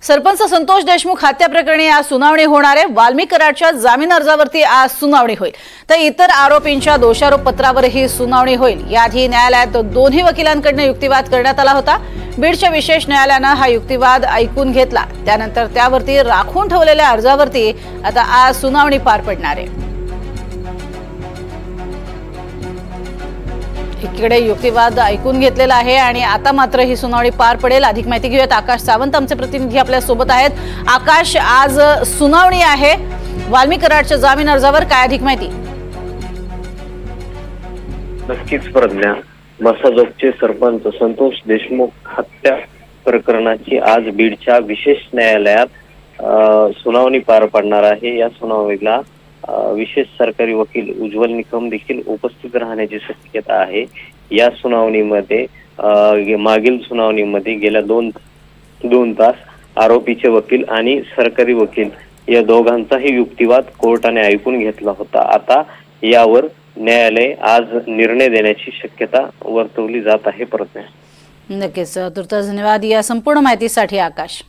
सरपंच संतोष देशमुख हत्या प्रकरणी आज सुनावणी होणार आहे। वाल्मिक कराडच्या जामीन अर्जावरती आज सुनावणी होईल, तर इतर आरोपींच्या दोषारोप पत्रावरही सुनावणी होईल। याआधी न्यायालयात दोन्ही वकिलांकडून युक्तिवाद करण्यात आला होता। बीडच्या विशेष न्यायालयाने हा युक्तिवाद ऐकून घेतला, त्यानंतर त्यावरती राखून ठेवलेल्या अर्जावरती आता आज सुनावणी पार पडणार आहे। इकडे युक्तिवाद ऐकून घेतलेला आहे आणि आता मात्र ही सुनावणी पार पडेल। अधिक माहिती घेऊयात, आकाश सावंत आमचे प्रतिनिधी आपल्या सोबत आहेत। आकाश, आज सुनावणी आहे वाल्मिक कराडच्या जामीन अर्जावर, काय अधिक माहिती? नक्कीच प्रज्ञा, मसाजोगचे सरपंच संतोष देशमुख हत्या प्रकरणाची आज बीडच्या विशेष न्यायालयात सुनावणी पार पडणार आहे। या सुनावणीला विशेष सरकारी वकील उज्ज्वल निकम देखील उपस्थित राहण्याची शक्यता आहे। या सुनावणीमध्ये मागील सुनावणीमध्ये गेल्या दोन तास आरोपीचे वकील आणि सरकारी वकील या दोघांचाही युक्तिवाद कोर्टाने ऐकून घेतला होता। आता यावर न्यायालय आज निर्णय देण्याची शक्यता वर्तवली जात आहे। प्रज्ञा, नक्कीच, तुर्तास धन्यवाद या संपूर्ण माहितीसाठी आकाश।